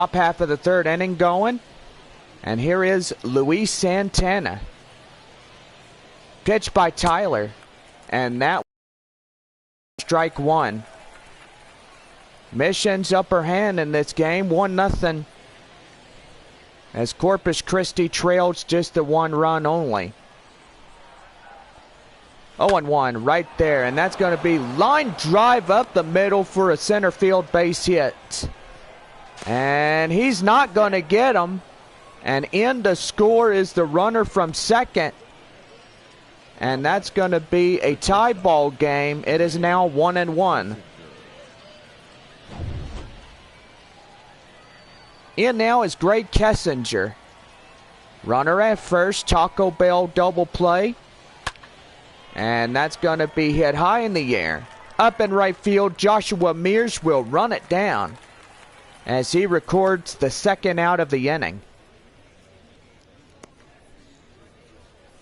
Top half of the third inning going. And here is Luis Santana. Pitched by Tyler. And that strike one. Mission's upper hand in this game, 1-0. As Corpus Christi trails just the 1 run only. 0-1 right there, and that's going to be line drive up the middle for a center field base hit. And he's not going to get him. And in to score is the runner from second. And that's going to be a tie ball game. It is now 1-1. In now is Greg Kessinger. Runner at first, Taco Bell double play. And that's going to be hit high in the air. Up in right field, Joshua Mears will run it down as he records the second out of the inning.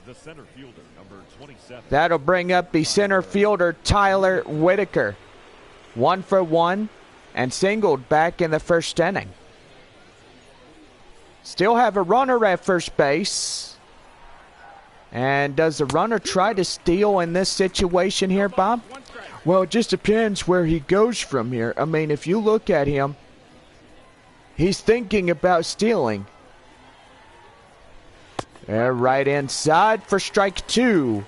The center fielder, number 27. That'll bring up the center fielder, Tyler Whitaker. 1 for 1 and singled back in the first inning. Still have a runner at first base. And does the runner try to steal in this situation here, Bob? Well, it just depends where he goes from here. I mean, if you look at him, he's thinking about stealing. Right inside for strike 2.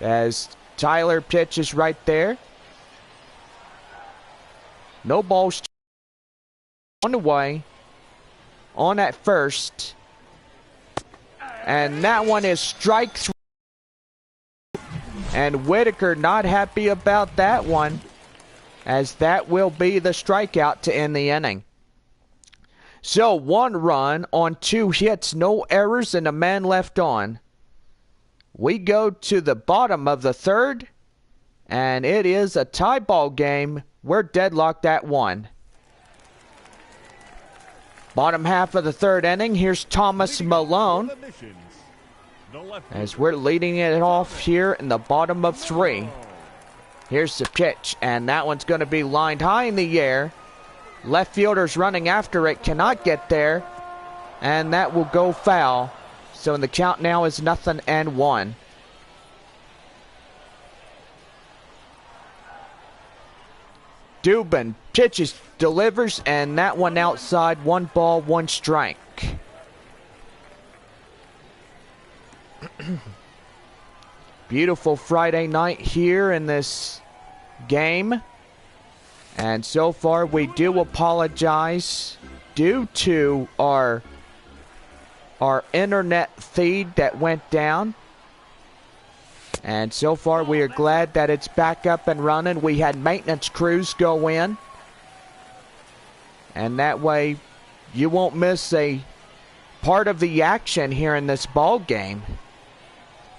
As Tyler pitches right there. No balls on the way. On at first. And that one is strike 3. And Whitaker not happy about that one, as that will be the strikeout to end the inning. So 1 run on 2 hits, no errors, and a man left on. We go to the bottom of the third, and it is a tie ball game. We're deadlocked at 1. Bottom half of the third inning, here's Thomas Malone. As we're leading it off here in the bottom of 3. Here's the pitch, and that one's going to be lined high in the air. Left fielder's running after it, cannot get there, and that will go foul. So the count now is 0-1. Dubin pitches, delivers, and that one outside. 1 ball, 1 strike. Beautiful Friday night here in this game. And so far we do apologize due to our internet feed that went down. And so far we are glad that it's back up and running. We had maintenance crews go in. And that way you won't miss a part of the action here in this ball game.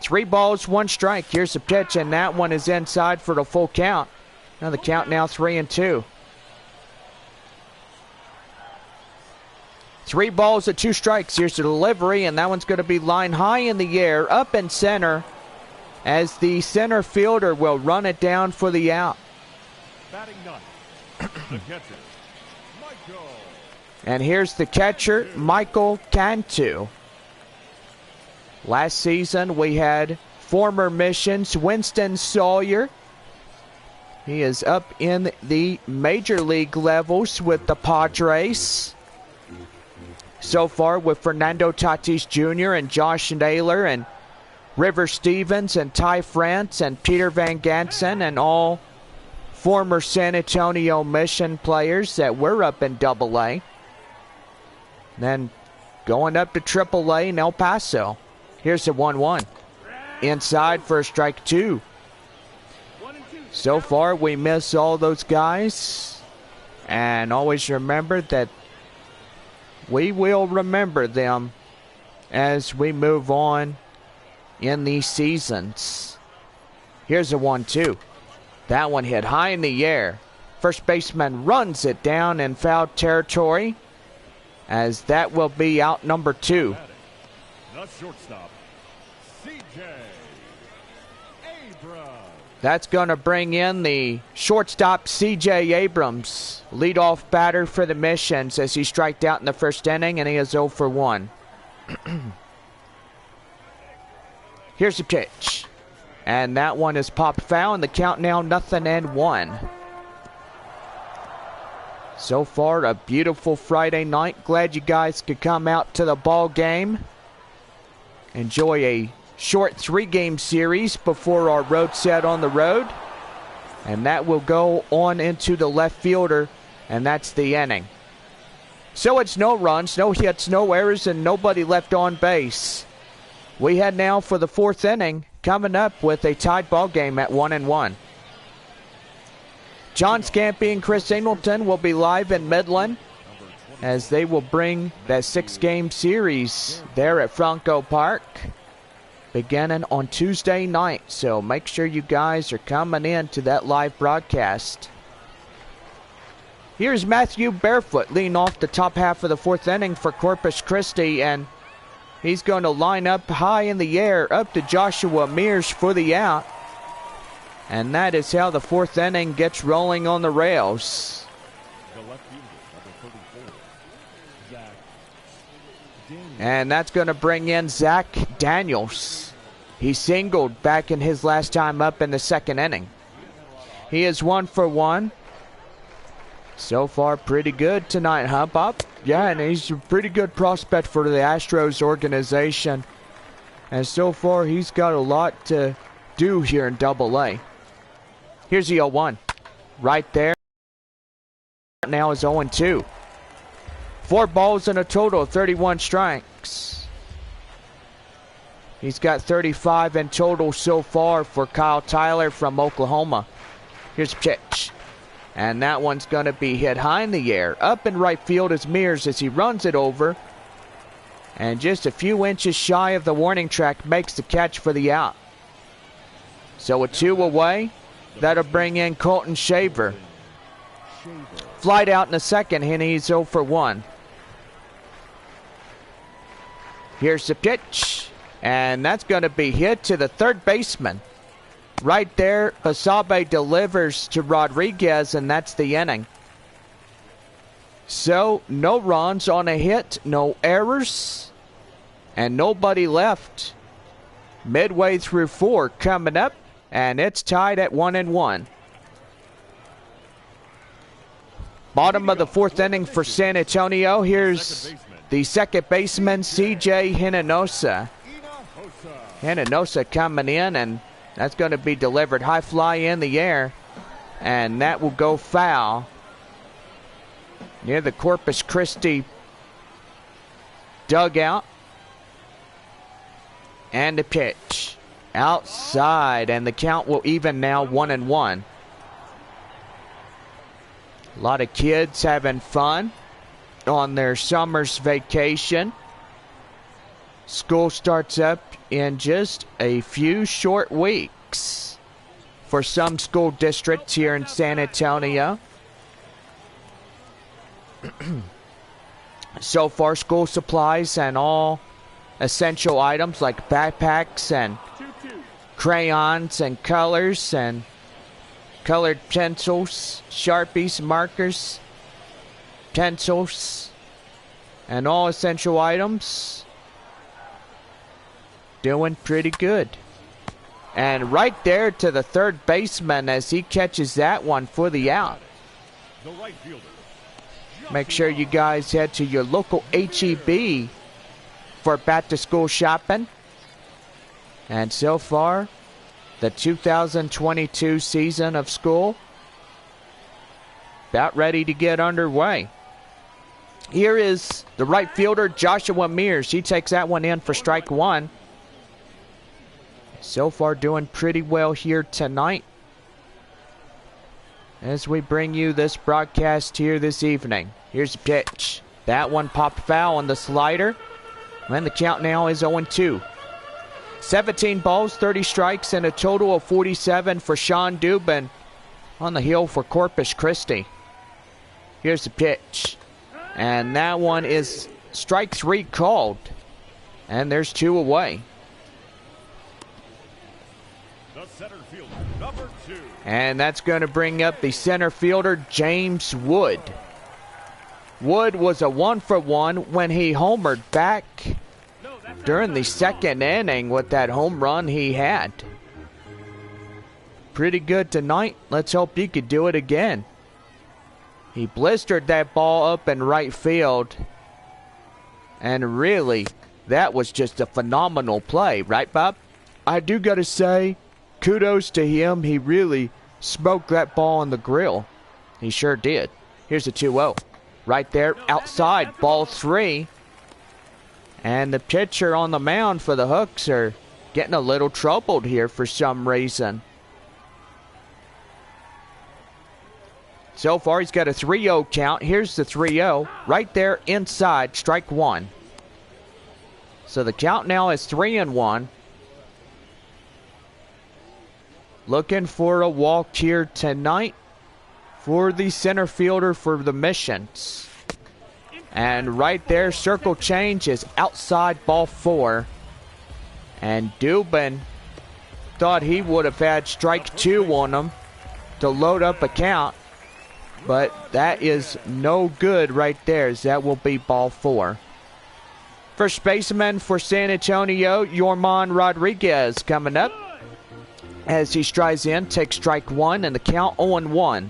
3 balls, 1 strike. Here's the pitch, and that one is inside for the full count. Now the count now 3-2. 3 balls and 2 strikes. Here's the delivery, and that one's going to be lined high in the air, up in center, as the center fielder will run it down for the out. Batting 9. The catcher, Michael. And here's the catcher, Michael Cantu. Last season we had former Missions Winston Sawyer. He is up in the major league levels with the Padres. So far with Fernando Tatis Jr. and Josh Naylor and River Stevens and Ty France and Peter Van Gansen, and all former San Antonio Mission players that were up in AA. Then going up to AAA in El Paso. Here's the 1-1. Inside for strike 2. So far, we miss all those guys. And always remember that we will remember them as we move on in these seasons. Here's a 1-2. That one hit high in the air. First baseman runs it down in foul territory, as that will be out number 2. The shortstop, C.J. Abrams. That's going to bring in the shortstop C.J. Abrams, leadoff batter for the Missions, as he striked out in the first inning, and he is 0 for 1. Here's the pitch. And that one is popped foul, and the count now 0-1. So far, a beautiful Friday night. Glad you guys could come out to the ball game. Enjoy a short 3-game series before our road set on the road. And that will go on into the left fielder, and that's the inning. So it's no runs, no hits, no errors, and nobody left on base. We head now for the 4th inning, coming up with a tied ball game at 1-1. John Scampy and Chris Singleton will be live in Midland as they will bring that 6-game series there at Franco Park beginning on Tuesday night. So make sure you guys are coming in to that live broadcast. Here's Matthew Barefoot leading off the top half of the 4th inning for Corpus Christi, and he's going to line up high in the air up to Joshua Mears for the out. And that is how the 4th inning gets rolling on the rails. And that's going to bring in Zach Daniels. He singled back in his last time up in the 2nd inning. He is 1 for 1. So far, pretty good tonight, huh, Bob? Yeah, and he's a pretty good prospect for the Astros organization. And so far, he's got a lot to do here in Double-A. Here's the 0-1. Right there. Now is 0-2. 4 balls and a total of 31 strikes. He's got 35 in total so far for Kyle Tyler from Oklahoma. Here's a pitch. And that one's going to be hit high in the air. Up in right field is Mears as he runs it over. And just a few inches shy of the warning track makes the catch for the out. So with 2 away, that'll bring in Colton Shaver. Flied out in the 2nd, and he's 0 for 1. Here's the pitch, and that's going to be hit to the 3rd baseman. Right there, Basabe delivers to Rodriguez, and that's the inning. So, no runs on a hit, no errors, and nobody left. Midway through 4 coming up, and it's tied at 1-1. Bottom of the 4th inning for San Antonio. Here's the 2nd baseman, C.J. Hinojosa. Hinojosa coming in, and that's going to be delivered high fly in the air, and that will go foul near the Corpus Christi dugout. And the pitch outside, and the count will even now 1-1. A lot of kids having fun on their summer's vacation. School starts up in just a few short weeks for some school districts here in San Antonio. So far, school supplies and all essential items like backpacks and crayons and colors and colored pencils, Sharpies, markers, pencils, and all essential items doing pretty good. And right there to the 3rd baseman as he catches that one for the out. Make sure you guys head to your local HEB for back-to-school shopping. And so far, the 2022 season of school about ready to get underway. Here is the right fielder, Joshua Mears. He takes that one in for strike 1. So far doing pretty well here tonight as we bring you this broadcast here this evening. Here's the pitch. That one popped foul on the slider. And the count now is 0-2. 17 balls, 30 strikes, and a total of 47 for Sean Dubin on the hill for Corpus Christi. Here's the pitch. And that one is strike 3 called. And there's 2 away. center fielder, number 2. And that's going to bring up the center fielder, James Wood. Wood was a 1-for-1 when he homered back during the second inning with that home run he had. Pretty good tonight. Let's hope he could do it again. He blistered that ball up in right field. And really, that was just a phenomenal play, right, Bob? I do got to say, kudos to him. He really smoked that ball on the grill. He sure did. Here's a 2-0. Right there, outside, ball 3. And the pitcher on the mound for the Hooks are getting a little troubled here for some reason. So far, he's got a 3-0 count. Here's the 3-0. Right there, inside, strike 1. So the count now is 3-1. Looking for a walk here tonight for the center fielder for the Missions. And right there, circle change is outside, ball 4. And Dubin thought he would have had strike 2 on him to load up a count. But that is no good right there, as that will be ball 4. First baseman for San Antonio, Yorman Rodriguez coming up. As he strides in, takes strike 1 and the count 0-1.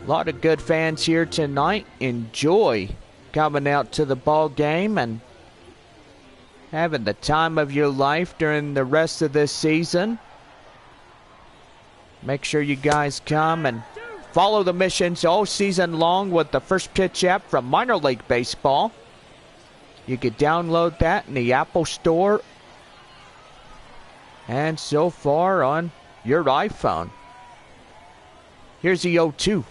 A lot of good fans here tonight. Enjoy coming out to the ball game and having the time of your life during the rest of this season. Make sure you guys come and follow the Missions all season long with the First Pitch app from Minor League Baseball. You can download that in the Apple Store and so far on your iPhone. Here's the 0-2.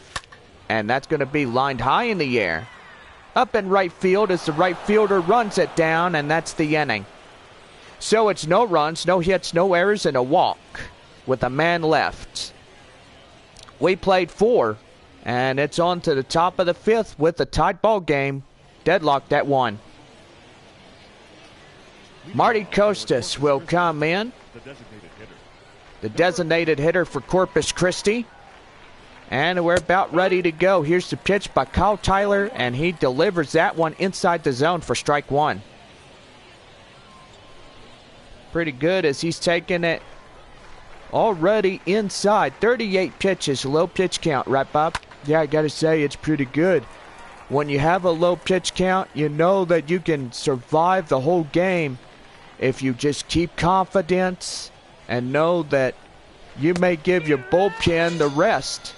And that's going to be lined high in the air. Up in right field as the right fielder runs it down, and that's the inning. So it's no runs, no hits, no errors, and a walk with a man left. We played 4, and it's on to the top of the 5th with a tied ball game. Deadlocked at 1. Marty Costas will come in. The designated hitter for Corpus Christi. And we're about ready to go. Here's the pitch by Kyle Tyler, and he delivers that one inside the zone for strike 1. Pretty good as he's taking it already inside. 38 pitches, low pitch count, right, Bob? Yeah, I got to say it's pretty good. When you have a low pitch count, you know that you can survive the whole game if you just keep confidence and know that you may give your bullpen the rest.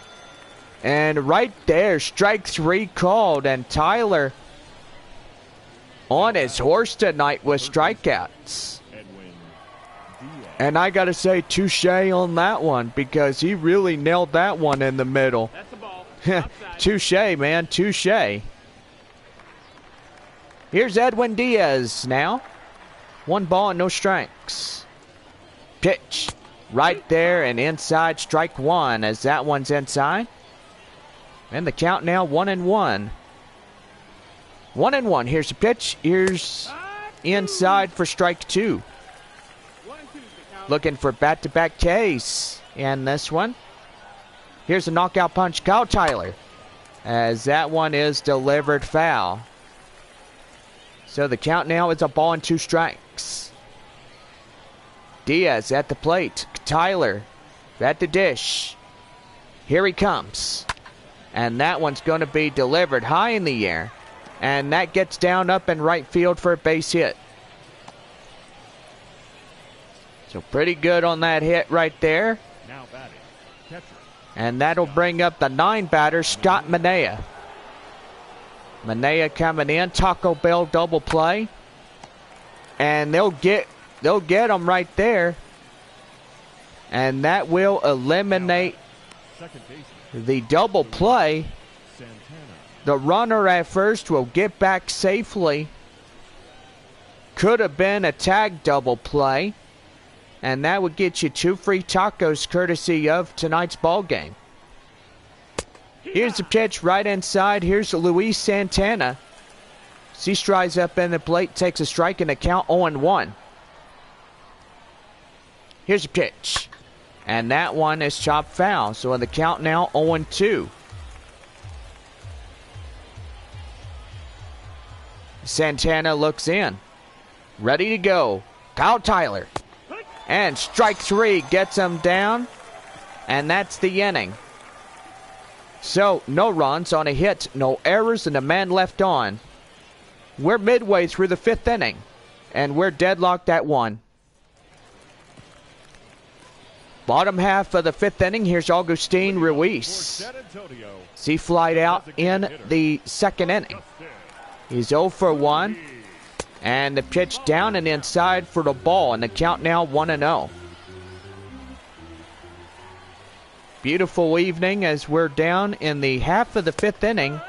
And right there, strike 3 called, and Tyler on his horse tonight with strikeouts. And I got to say, touche on that one, because he really nailed that one in the middle. That's the ball. Touche, man, touche. Here's Edwin Diaz now. 1 ball and no strikes. Pitch right there and inside, strike 1, as that one's inside. And the count now 1-1. 1-1. Here's the pitch. Here's inside for strike 2. Looking for back-to-back Ks in this one. Here's a knockout punch, Kyle Tyler, as that one is delivered foul. So the count now is a ball and 2 strikes. Diaz at the plate. Tyler at the dish. Here he comes. And that one's going to be delivered high in the air. And that gets down up in right field for a base hit. So pretty good on that hit right there. Now batting, catcher. And that'll bring up the 9 batter, Scott Manea. Manea coming in, Taco Bell double play. And they'll get him right there. And that will eliminate the double play. The runner at first will get back safely. Could have been a tag double play. And that would get you 2 free tacos courtesy of tonight's ball game. Here's the pitch right inside. Here's Luis Santana. He strides up in the plate, takes a strike, and a count 0-1. Here's a pitch. And that one is chopped foul. So in the count now, 0-2. Santana looks in. Ready to go. Kyle Tyler. And strike three gets him down. And that's the inning. So, no runs on a hit, no errors, and a man left on. We're midway through the 5th inning. And we're deadlocked at 1. Bottom half of the 5th inning, here's Augustine Ruiz. He flied out in the 2nd inning. He's 0 for 1. And the pitch down and inside for the ball. And the count now 1-0. Beautiful evening as we're down in the half of the 5th inning.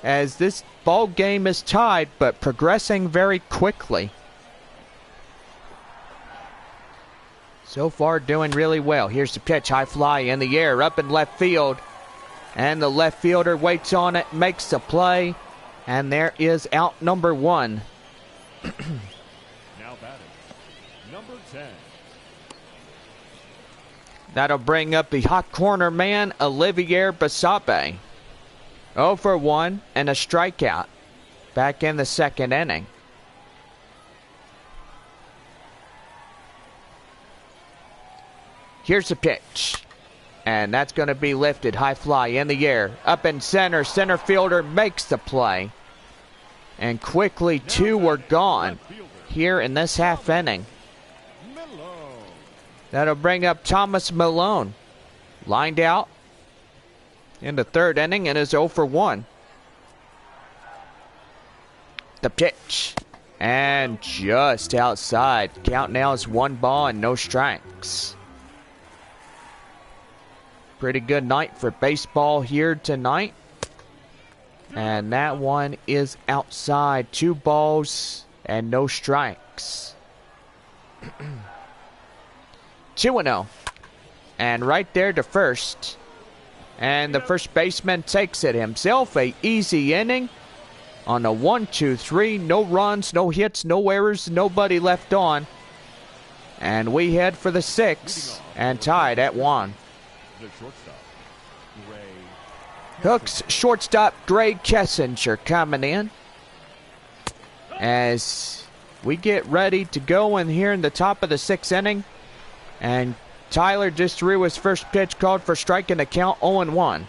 As this ball game is tied but progressing very quickly. So far doing really well. Here's the pitch, high fly in the air, up in left field. And the left fielder waits on it, makes the play. And there is out number 1. Now batting, number 10. That'll bring up the hot corner man, Olivier Basabe. 0 for 1 and a strikeout. Back in the 2nd inning. Here's the pitch. And that's going to be lifted. High fly in the air. Up in center. Center fielder makes the play. And quickly 2 were gone here in this half inning. That'll bring up Thomas Malone. Lined out in the 3rd inning and is 0 for 1. The pitch. And just outside. Count now is 1 ball and no strikes. Pretty good night for baseball here tonight. And that one is outside. 2 balls and no strikes. 2-0. And right there to first. And the first baseman takes it himself. A easy inning. On a 1-2-3. No runs, no hits, no errors, nobody left on. And we head for the 6th. And tied at 1. The shortstop, Rae. Hooks shortstop Gray Kessinger coming in. As we get ready to go in here in the top of the 6th inning. And Tyler just threw his first pitch, called for strike in the count, 0-1.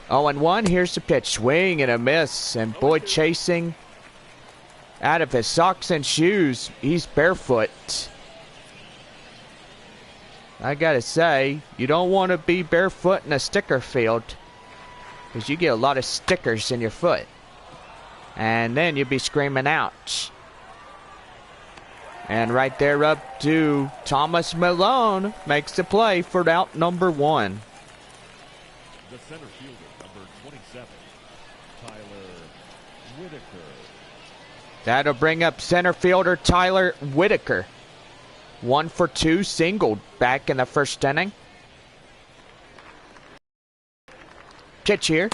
0-1, here's the pitch. Swing and a miss. And Boyd chasing out of his socks and shoes. He's barefoot. I gotta say, you don't want to be barefoot in a sticker field. Because you get a lot of stickers in your foot. And then you'll be screaming ouch. And right there up to Thomas Malone makes the play for out number 1. The center fielder, number 27, Tyler Whitaker. That'll bring up center fielder Tyler Whitaker. 1 for 2, singled back in the 1st inning. Pitch here.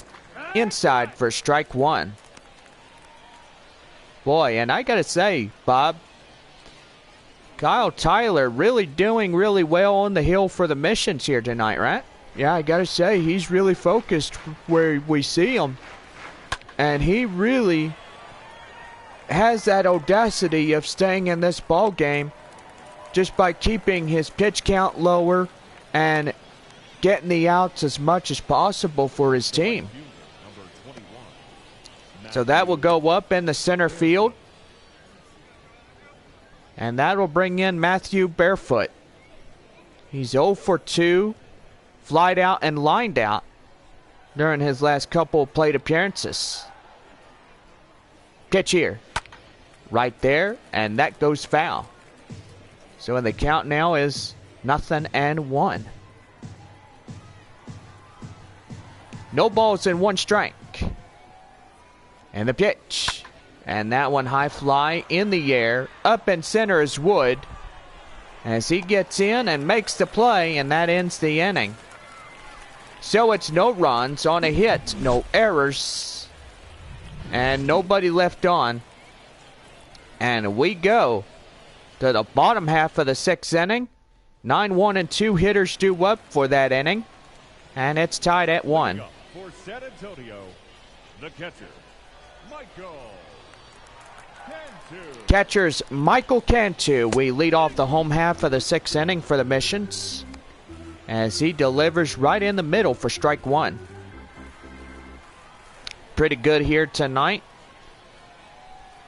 Inside for strike 1. Boy, and I gotta say, Bob, Kyle Tyler really doing really well on the hill for the Missions here tonight, right? Yeah, I gotta say, he's really focused where we see him. And he really has that audacity of staying in this ball game just by keeping his pitch count lower and getting the outs as much as possible for his team. So that will go up in the center field. And that will bring in Matthew Barefoot. He's 0 for 2. Flied out and lined out during his last couple of plate appearances. Pitch here. Right there. And that goes foul. So in the count now is 0-1. No balls and 1 strike. And the pitch. And that one high fly in the air. Up in center is Wood. As he gets in and makes the play. And that ends the inning. So it's no runs on a hit. No errors. And nobody left on. And we go to to the bottom half of the 6th inning. 9-1 and 2 hitters due up for that inning. And it's tied at 1. For San Antonio, the catcher, Michael Cantu. Catcher's Michael Cantu. We lead off the home half of the 6th inning for the Missions, as he delivers right in the middle for strike 1. Pretty good here tonight,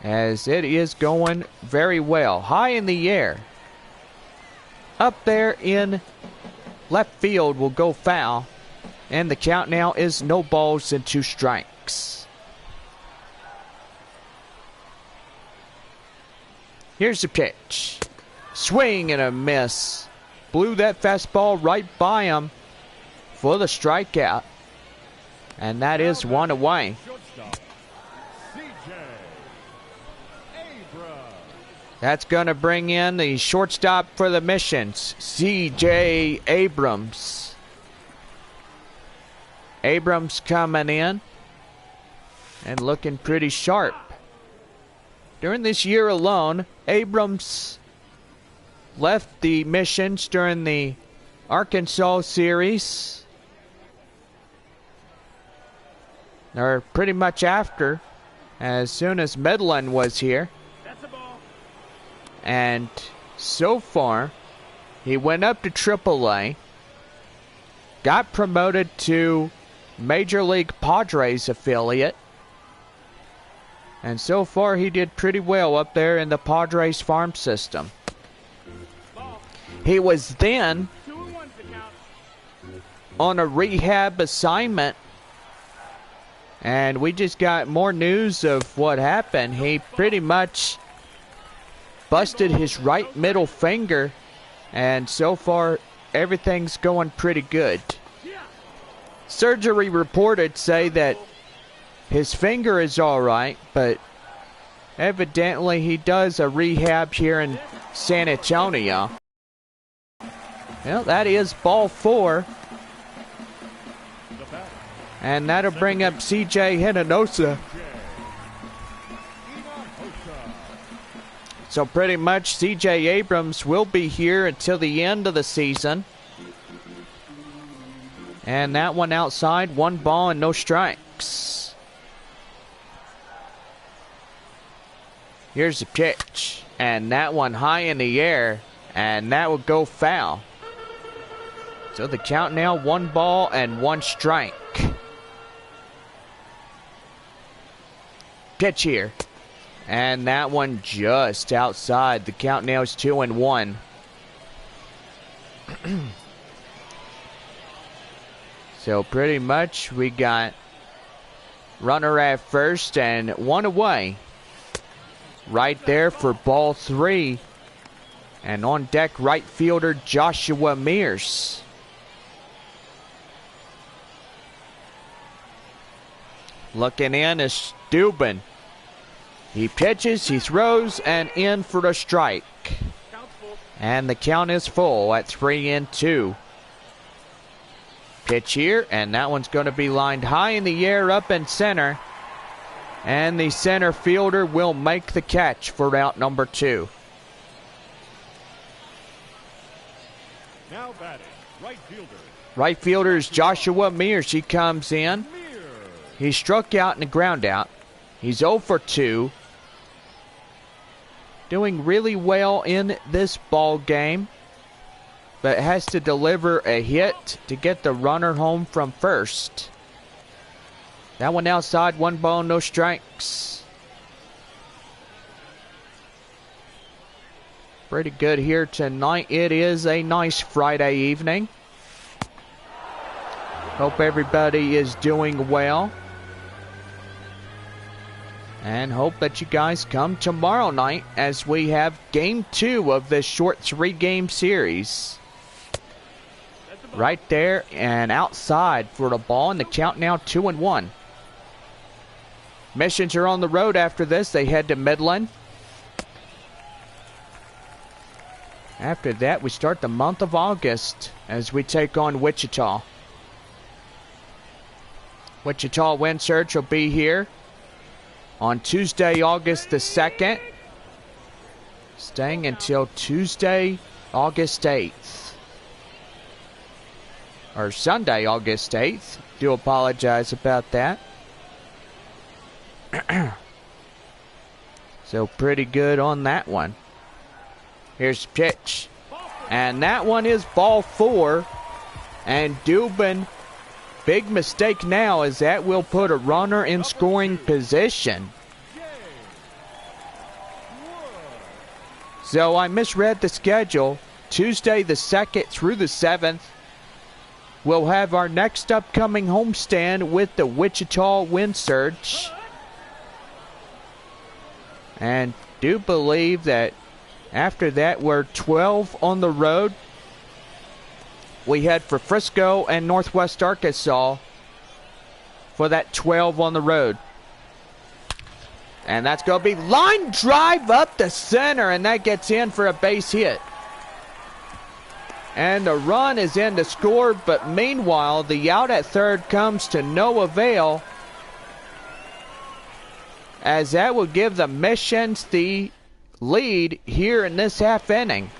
as it is going very well. High in the air. Up there in left field will go foul. And the count now is no balls and 2 strikes. Here's the pitch. Swing and a miss. Blew that fastball right by him for the strikeout. And that is 1 away. That's going to bring in the shortstop for the Missions, C.J. Abrams. Abrams coming in and looking pretty sharp. During this year alone, Abrams left the Missions during the Arkansas series, or pretty much after, as soon as Midland was here. And so far, he went up to AAA, got promoted to Major League Padres affiliate, and so far he did pretty well up there in the Padres farm system. He was then on a rehab assignment, and we just got more news of what happened. He pretty much busted his right middle finger, and so far everything's going pretty good. Surgery reported say that his finger is all right, but evidently he does a rehab here in San Antonio. Well, that is ball 4. And that'll bring up C.J. Hinojosa. So pretty much C.J. Abrams will be here until the end of the season. And that one outside, 1 ball and no strikes. Here's the pitch. And that one high in the air. And that will go foul. So the count now, 1 ball and 1 strike. Pitch here. And that one just outside. The count now is 2-1. So pretty much we got runner at first and 1 away. Right there for ball 3. And on deck, right fielder Joshua Mears. Looking in is Steuben. He pitches, he throws, and in for the strike. And the count is full at 3-2. Pitch here, and that one's going to be lined high in the air up in center. And the center fielder will make the catch for out number 2. Now batting, right fielder. Right fielder is Joshua Mears. He comes in. He struck out in the ground out. He's 0 for 2. Doing really well in this ball game, but has to deliver a hit to get the runner home from first. That one outside, 1 ball, no strikes. Pretty good here tonight. It is a nice Friday evening. Hope everybody is doing well. And hope that you guys come tomorrow night as we have game 2 of this short 3-game series. Right there and outside for the ball, and the count now 2-1. Missions are on the road after this. They head to Midland. After that, we start the month of August as we take on Wichita. Wichita Wind Surge will be here on Tuesday, August the 2nd. staying until Tuesday, August 8th. Or Sunday, August 8th. Do apologize about that. So pretty good on that one. Here's the pitch. And that one is ball 4. And Dubin, big mistake now is that will put a runner in scoring position. So I misread the schedule. Tuesday the 2nd through the 7th. We'll have our next upcoming homestand with the Wichita Wind Surge. And do believe that after that we're 12 on the road. We head for Frisco and Northwest Arkansas for that 12 on the road. And that's going to be line drive up the center, and that gets in for a base hit. And the run is in to score, but meanwhile, the out at third comes to no avail, as that will give the Missions the lead here in this half inning.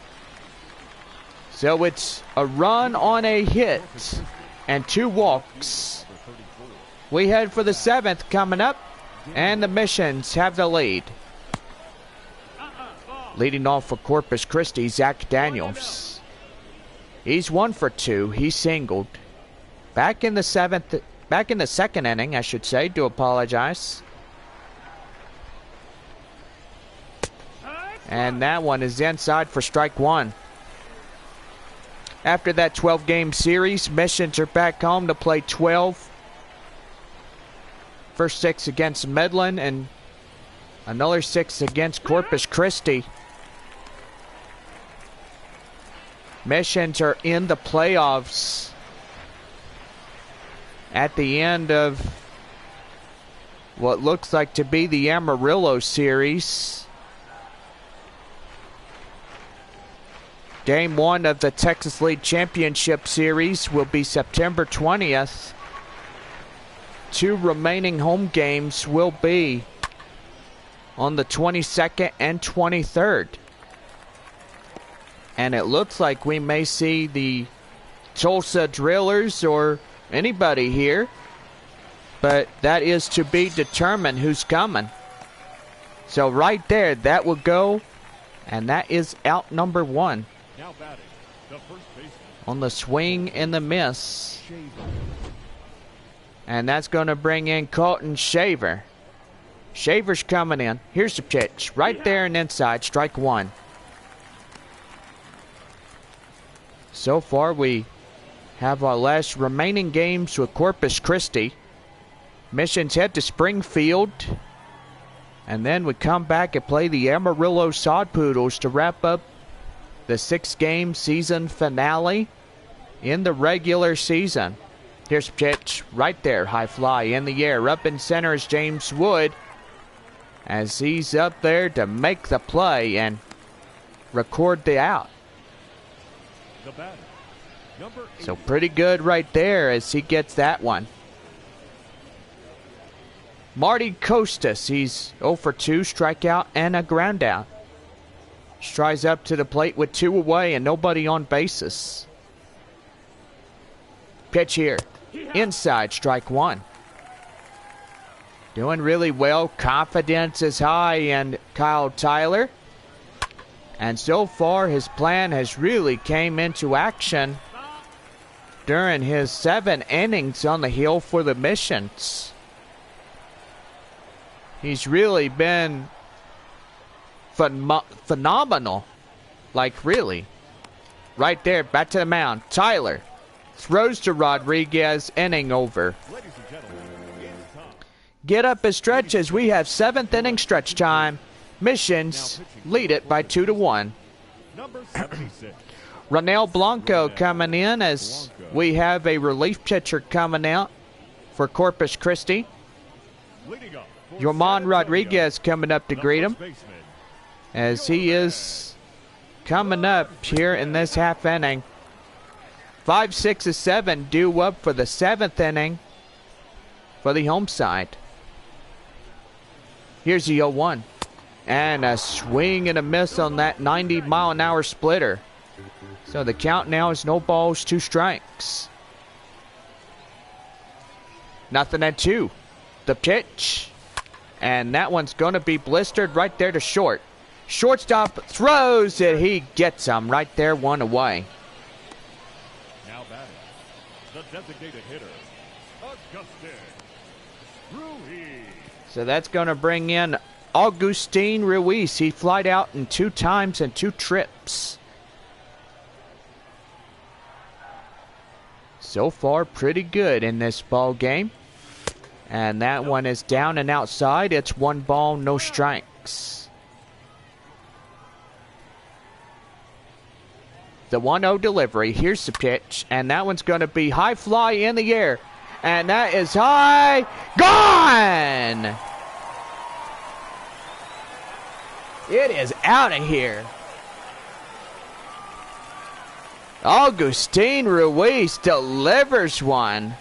So it's a run on a hit and 2 walks. We head for the 7th coming up, and the Missions have the lead. Leading off for Corpus Christi, Zach Daniels. He's 1 for 2. He singled. Back in the 2nd inning, I should say. Do apologize. And that one is inside for strike 1. After that 12-game series, Missions are back home to play 12. First 6 against Midland and another 6 against Corpus Christi. Missions are in the playoffs at the end of what looks like to be the Amarillo series. Game 1 of the Texas League Championship Series will be September 20th. 2 remaining home games will be on the 22nd and 23rd. And it looks like we may see the Tulsa Drillers or anybody here. But that is to be determined who's coming. So right there, that will go. And that is out number 1. Now batting, the first baseman. On the swing and the miss. And that's going to bring in Colton Shaver. Shaver's coming in. Here's the pitch. Right there and inside. Strike 1. So far, we have our last remaining games with Corpus Christi. Missions head to Springfield. And then we come back and play the Amarillo Sod Poodles to wrap up the 6-game season finale in the regular season. Here's a pitch right there. High fly in the air. Up in center is James Wood, as he's up there to make the play and record the out. The batter, number 8. So pretty good right there as he gets that one. Marty Costas, he's 0 for 2, strikeout and a ground out. Strides up to the plate with 2 away and nobody on bases. Pitch here. Inside, strike 1. Doing really well. Confidence is high in Kyle Tyler. And so far, his plan has really came into action during his 7 innings on the hill for the Missions. He's really been phenomenal. Like, really. Right there, back to the mound. Tyler throws to Rodriguez, inning over. Ladies and gentlemen, it's time. Get up and stretch as we have 7th inning stretch time. Missions lead it by 2-1. Number 76. Ronel Blanco coming in as we have a relief pitcher coming out for Corpus Christi. Leading up for Yorman San Antonio, Rodriguez coming up to the greet him, first baseman, as he is coming up here in this half inning. 5, 6, and 7 due up for the 7th inning for the home side. Here's the 0-1. And a swing and a miss on that 90-mile-an-hour splitter. So the count now is no balls, 2 strikes. 0-2. The pitch. And that one's going to be blistered right there to short. Shortstop throws it. He gets him right there, 1 away. Now batting, the designated hitter, Augustin Ruiz. So that's going to bring in Augustin Ruiz. He flied out in 2 times and 2 trips. So far, pretty good in this ball game. And that one is down and outside. It's 1 ball, no strikes. The 1-0 delivery. Here's the pitch. And that one's going to be high fly in the air. And that is high. Gone! It is out of here. Augustin Ruiz delivers one.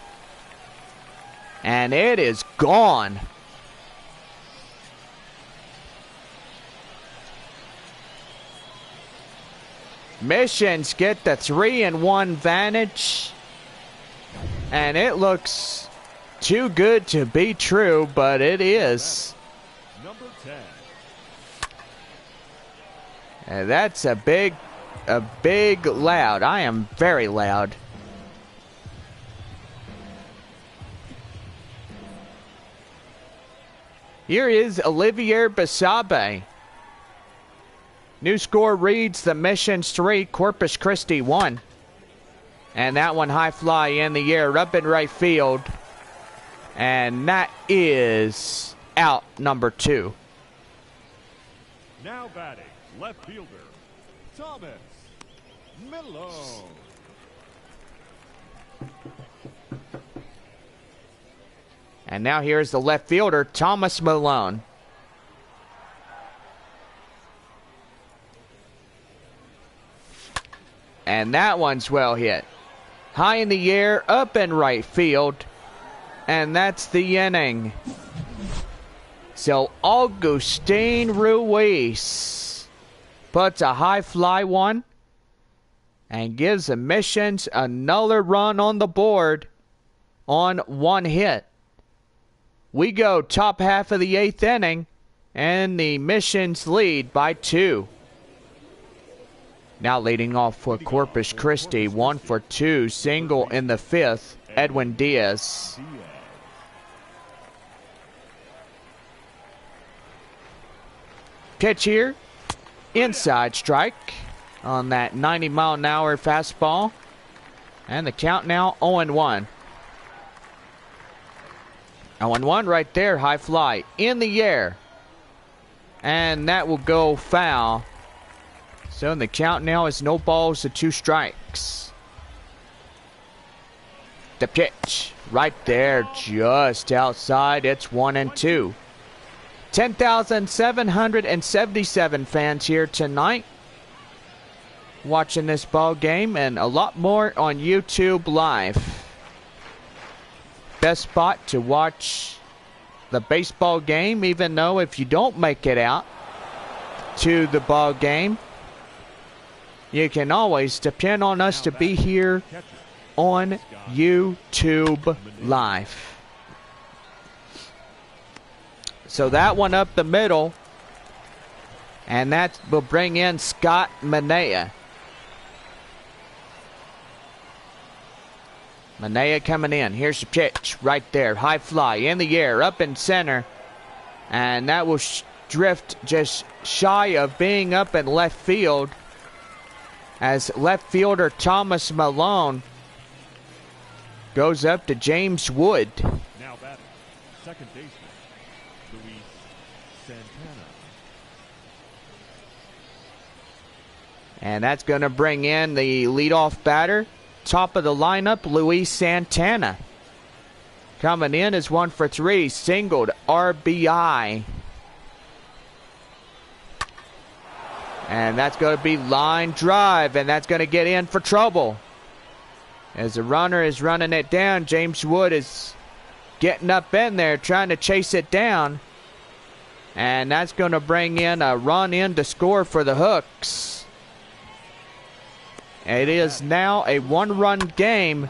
And it is gone. Missions get the 3-1 vantage. And it looks too good to be true, but it is. Number 10. And that's a big loud. I am very loud. Here is Olivier Basabe. New score reads the Missions 3, Corpus Christi 1. And that one high fly in the air up in right field. And that is out, number 2. Now batting, left fielder, Thomas Malone. And now here's the left fielder, Thomas Malone. And that one's well hit. High in the air, up in right field. And that's the inning. So Augustin Ruiz puts a high fly one and gives the Missions another run on the board on 1 hit. We go top half of the 8th inning, and the Missions lead by 2. Now leading off for Corpus Christi, 1 for 2, single in the 5th, Edwin Diaz. Pitch here, inside strike on that 90-mile-an-hour fastball, and the count now 0-1. 0-1 right there, high fly in the air. And that will go foul. So the count now is no balls to 2 strikes. The pitch right there just outside. It's 1-2. 10,777 fans here tonight watching this ball game, and a lot more on YouTube Live. Best spot to watch the baseball game, even though if you don't make it out to the ball game, you can always depend on us to be here on YouTube Live. So that one up the middle, and that will bring in Scott Manea. Manea coming in. Here's the pitch right there. High fly in the air, up in center. And that will drift just shy of being up in left field, as left fielder Thomas Malone goes up to James Wood. Now batting, second baseman, Luis Santana. And that's going to bring in the leadoff batter. Top of the lineup, Luis Santana. Coming in is 1 for 3, singled RBI. And that's going to be line drive, and that's going to get in for trouble. As the runner is running it down, James Wood is getting up in there trying to chase it down. And that's going to bring in a run in to score for the Hooks. It is now a one-run game.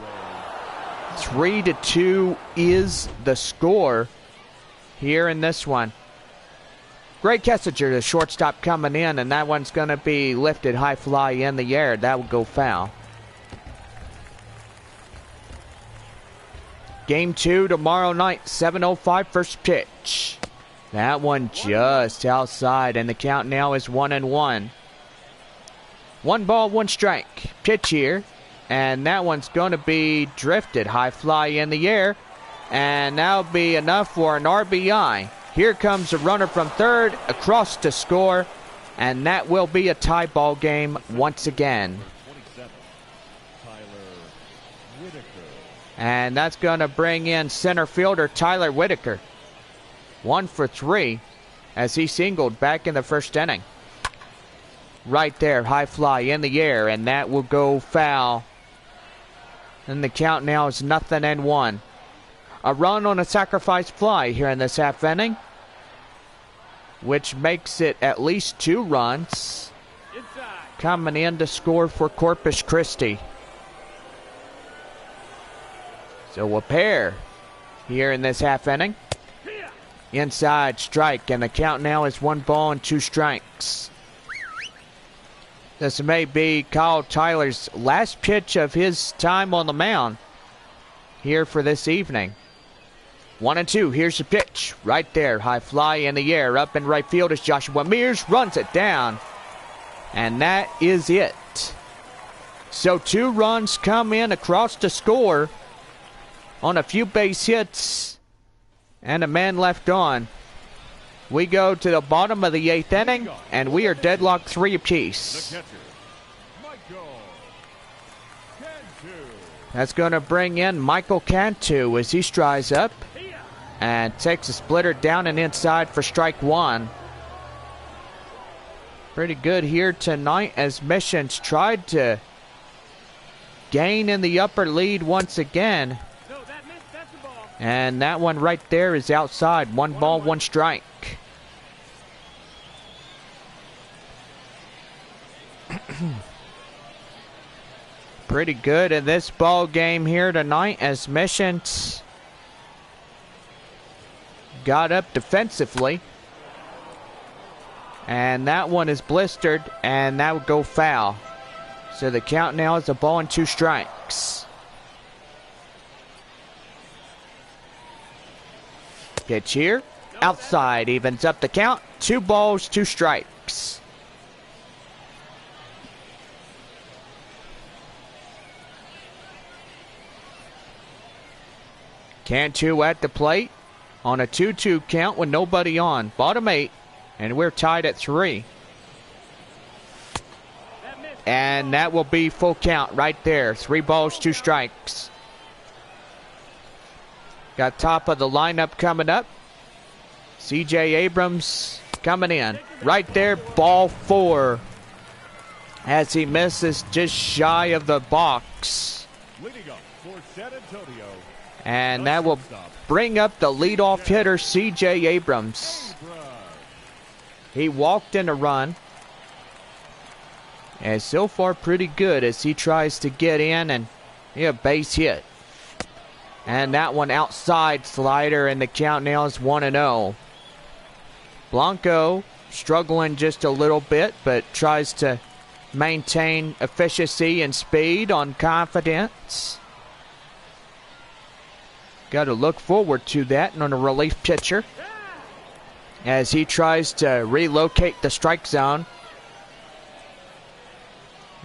3-2 is the score here in this one. Gray Kessinger, the shortstop, coming in, and that one's going to be lifted high fly in the air. That will go foul. Game 2 tomorrow night, 7:05 first pitch. That one just outside, and the count now is 1-1. 1 ball, 1 strike. Pitch here, and that one's going to be drifted high fly in the air, and that'll be enough for an RBI. Here comes a runner from third across to score, and that will be a tie ball game once again. And that's going to bring in center fielder Tyler Whitaker. 1 for 3 as he singled back in the first inning. Right there, high fly in the air, and that will go foul. And the count now is 0-1. A run on a sacrifice fly here in this half inning, which makes it at least 2 runs coming in to score for Corpus Christi. So a pair here in this half inning. Inside strike, and the count now is 1 ball and 2 strikes. This may be Kyle Tyler's last pitch of his time on the mound here for this evening. 1-2, here's the pitch. Right there, high fly in the air. Up in right field as Joshua Mears runs it down. And that is it. So 2 runs come in across the score on a few base hits and a man left on. We go to the bottom of the 8th inning, and we are deadlocked 3 apiece. That's going to bring in Michael Cantu as he strides up and takes a splitter down and inside for strike 1. Pretty good here tonight as Missions tried to gain in the upper lead once again. And that one right there is outside. 1 ball, 1 strike. Pretty good in this ball game here tonight as Missions got up defensively. And that one is blistered, and that would go foul. So the count now is 1 ball and 2 strikes. Pitch here, outside, evens up the count. 2 balls, 2 strikes. Cantu at the plate on a 2-2 count with nobody on. Bottom 8, and we're tied at 3. And that will be full count right there. 3 balls, 2 strikes. Got top of the lineup coming up. C.J. Abrams coming in. Right there, ball 4. As he misses just shy of the box. And that will bring up the leadoff hitter, C.J. Abrams. He walked in a run. And so far pretty good as he tries to get in and base hit. And that one outside slider, and the count now is 1-0. Blanco struggling just a little bit, but tries to maintain efficiency and speed on confidence. Got to look forward to that on a relief pitcher as he tries to relocate the strike zone.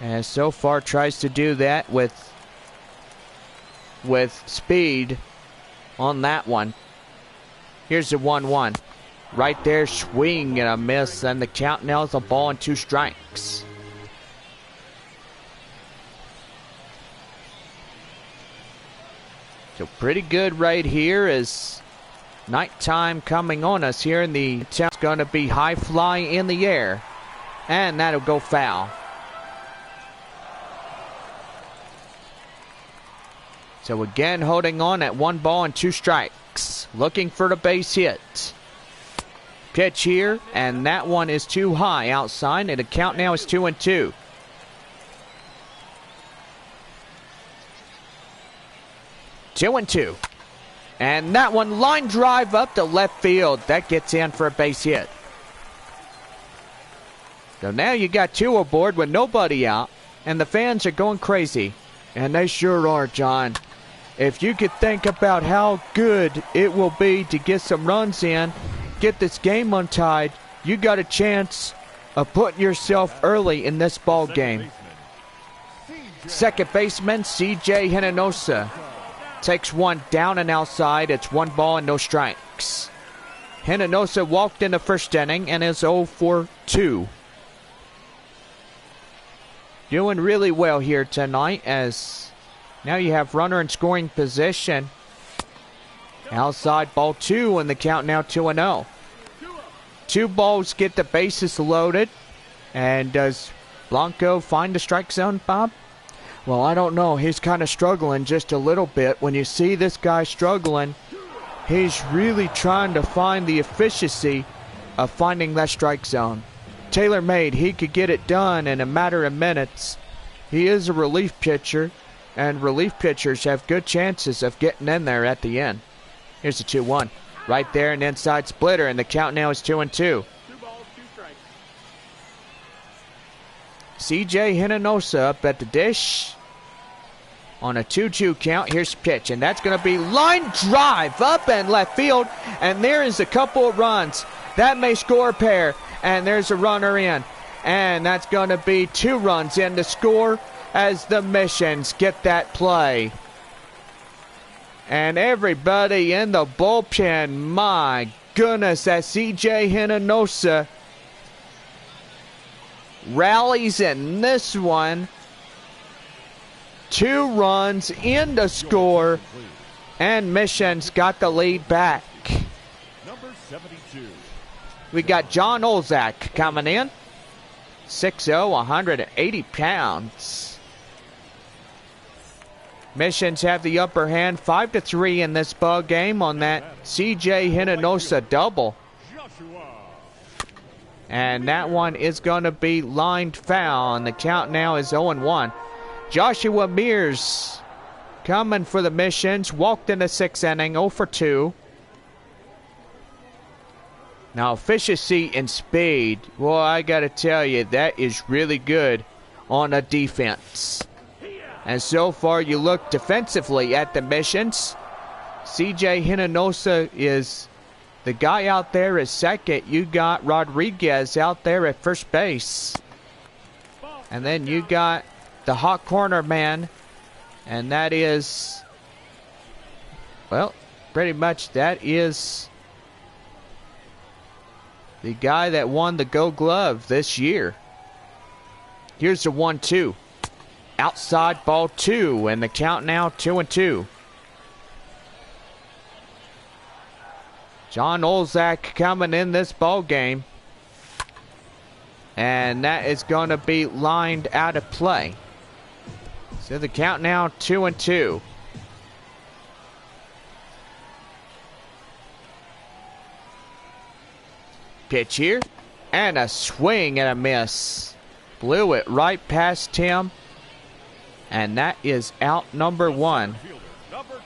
And so far tries to do that with speed on that one. Here's the 1-1. Right there, swing and a miss, and the count now is 1 ball and 2 strikes. So pretty good right here as nighttime coming on us here in the town. It's going to be high fly in the air, and that'll go foul. So again, holding on at 1 ball and 2 strikes. Looking for the base hit. Pitch here, and that one is too high outside, and the count now is 2-2. Two and two. And that one line drive up to left field. That gets in for a base hit. So now you got two aboard with nobody out, and the fans are going crazy. And they sure are, John. If you could think about how good it will be to get some runs in, get this game untied, you got a chance of putting yourself early in this ball game. Second baseman C.J. Hinojosa takes one down and outside. It's 1 ball and no strikes. Hinojosa walked in the first inning and is 0 for 2. Doing really well here tonight, as now you have runner in scoring position. Outside ball 2, and the count now 2-0. 2 balls get the bases loaded. And does Blanco find the strike zone, Bob? Well, I don't know. He's kind of struggling just a little bit. When you see this guy struggling, he's really trying to find the efficiency of finding that strike zone. Tailor-made, he could get it done in a matter of minutes. He is a relief pitcher, and relief pitchers have good chances of getting in there at the end. Here's a 2-1. Right there, an inside splitter, and the count now is 2-2. 2 balls, 2 strikes. C.J. Hinojosa up at the dish. On a 2-2 count, here's the pitch, and that's going to be line drive up and left field, and there is a couple of runs. That may score a pair, and there's a runner in, and that's going to be 2 runs in to score as the Missions get that play. And everybody in the bullpen, my goodness, that C.J. Hinojosa rallies in this one. 2 runs in to score, and Missions got the lead back. Number 72. We got John Olzak coming in. 6'0", 180 pounds. Missions have the upper hand, 5-3 in this ball game on that C.J. Hinojosa double. And that one is going to be lined foul, and the count now is 0-1. Joshua Mears coming for the Missions, walked in the 6th inning, 0 for 2. Now, efficiency and speed, well, I got to tell you, that is really good on a defense. And so far, you look defensively at the Missions. C.J. Hinojosa is the guy out there at second. You got Rodriguez out there at first base. And then you got the hot corner man, and that is, well, pretty much that is the guy that won the Gold Glove this year. Here's the 1-2. Outside ball 2, and the count now 2-2. John Olzak coming in this ball game, and that is going to be lined out of play. So the count now 2-2. Pitch here, and a swing and a miss. Blew it right past him, and that is out number 1. Number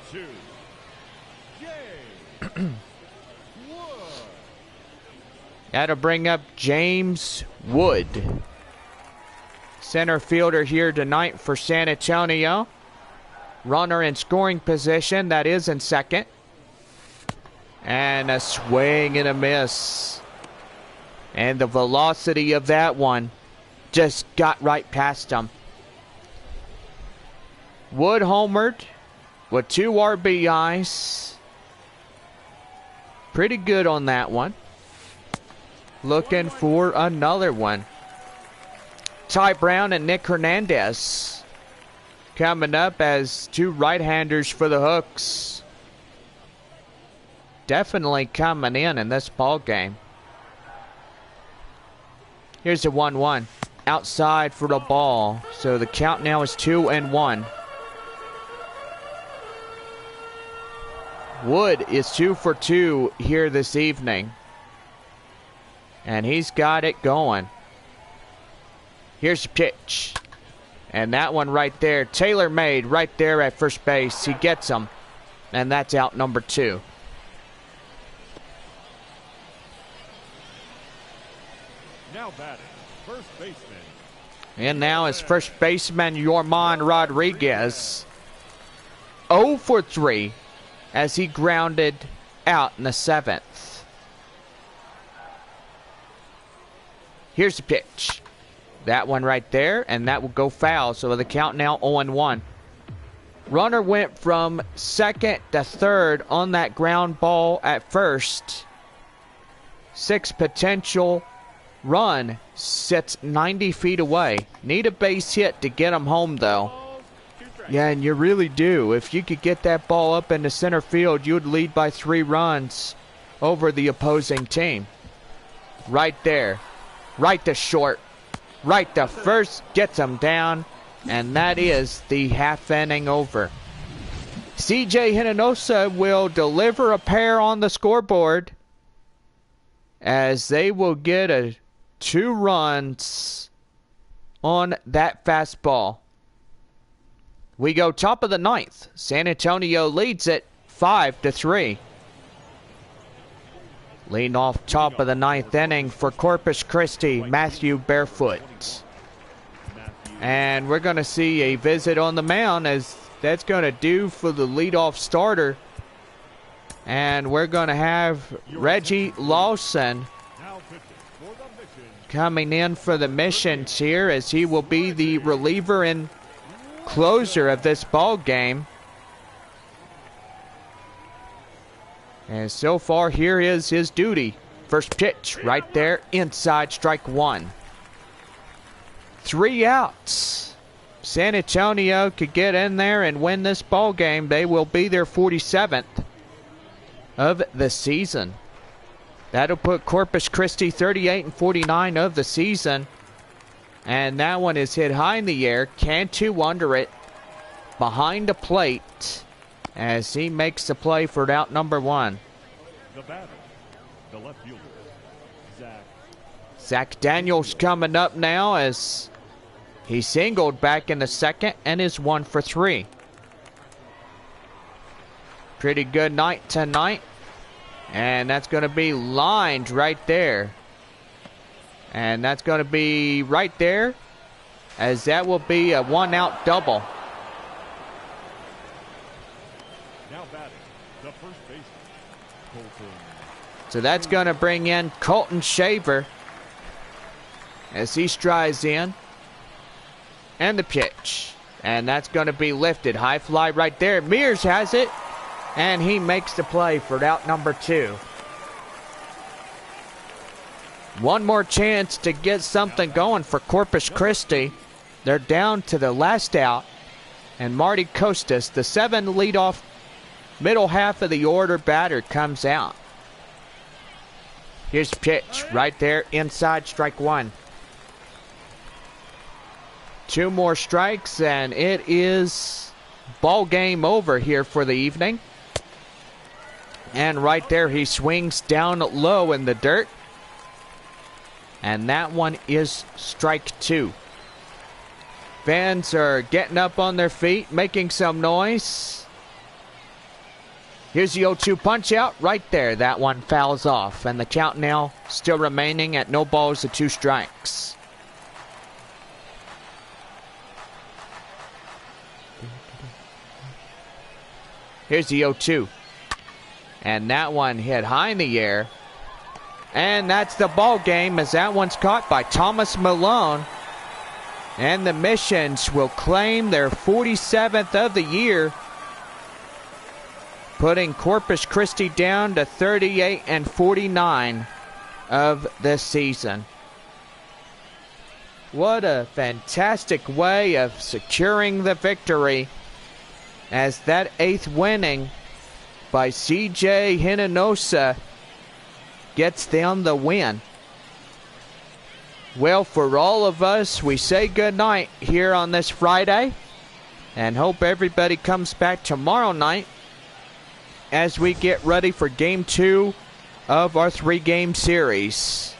2. That'll bring up James Wood. Center fielder here tonight for San Antonio. Runner in scoring position, that is in second. And a swing and a miss. And the velocity of that one just got right past him. Wood homered with 2 RBIs. Pretty good on that one. Looking for another one. Ty Brown and Nick Hernandez coming up as 2 right-handers for the Hooks. Definitely coming in this ball game. Here's the 1-1. Outside for the ball. So the count now is 2-1. Wood is 2 for 2 here this evening. And he's got it going. Here's the pitch. And that one right there, tailor-made right there at first base. He gets him. And that's out number 2. Now batting, first baseman. And now is first baseman Yorman Rodriguez. 0 for 3 as he grounded out in the 7th. Here's the pitch. That one right there, and that will go foul. So the count now 0-1. Runner went from second to third on that ground ball at first. 6 potential. Run sits 90 feet away. Need a base hit to get him home, though. Yeah, and you really do. If you could get that ball up into center field, you would lead by 3 runs over the opposing team. Right there. Right to short. Right to first. Gets him down. And that is the half inning over. CJ Hinojosa will deliver a pair on the scoreboard as they will get 2 runs on that fastball. We go top of the 9th. San Antonio leads it 5-3. Leading off top of the 9th inning for Corpus Christi, Matthew Barefoot. And we're going to see a visit on the mound, as that's going to do for the leadoff starter. And we're going to have Reggie Lawson coming in for the missions here, as he will be the reliever and closer of this ball game. And so far, here is his duty. First pitch right there, inside, strike 1. 3 outs. San Antonio could get in there and win this ball game. They will be their 47th of the season. That'll put Corpus Christi 38-49 of the season. And that one is hit high in the air. Cantu under it. Behind the plate as he makes the play for out number 1. The batter, the left fielder, Zach Daniels coming up now as he singled back in the 2nd and is 1 for 3. Pretty good night tonight. And that's going to be lined right there. And that's going to be right there, as that will be a 1-out double. now batting, the first baseman, Colton. So that's going to bring in Colton Shaver as he strides in. And the pitch. And that's going to be lifted. High fly right there. Mears has it. And he makes the play for out number 2. One more chance to get something going for Corpus Christi. They're down to the last out. And Marty Costas, the 7 leadoff middle half of the order batter, comes out. Here's the pitch right there, inside, strike 1. 2 more strikes, and it is ball game over here for the evening. And right there, he swings down low in the dirt. And that one is strike 2. Fans are getting up on their feet, making some noise. Here's the 0-2 punch out right there. That one fouls off. And the count now still remaining at no balls to 2 strikes. Here's the 0-2. And that one hit high in the air. And that's the ball game, as that one's caught by Thomas Malone. And the Missions will claim their 47th of the year, putting Corpus Christi down to 38-49 of this season. What a fantastic way of securing the victory, as that 8th winning by CJ Hinojosa gets them the win. Well, for all of us, we say good night here on this Friday, and hope everybody comes back tomorrow night as we get ready for Game 2 of our 3-game series.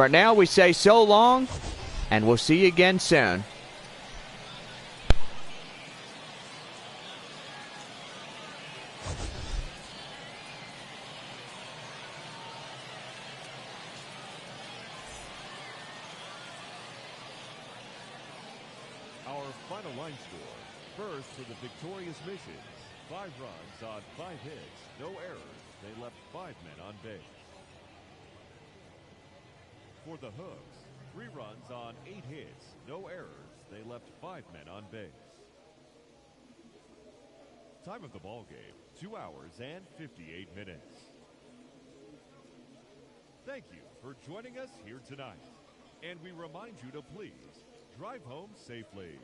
For now, we say so long, and we'll see you again soon. Our final line score. First for the victorious missions. 5 runs on 5 hits, no errors. They left 5 men on base. For the Hooks, 3 runs on 8 hits, no errors. They left 5 men on base. Time of the ball game, 2 hours and 58 minutes. Thank you for joining us here tonight. And we remind you to please drive home safely.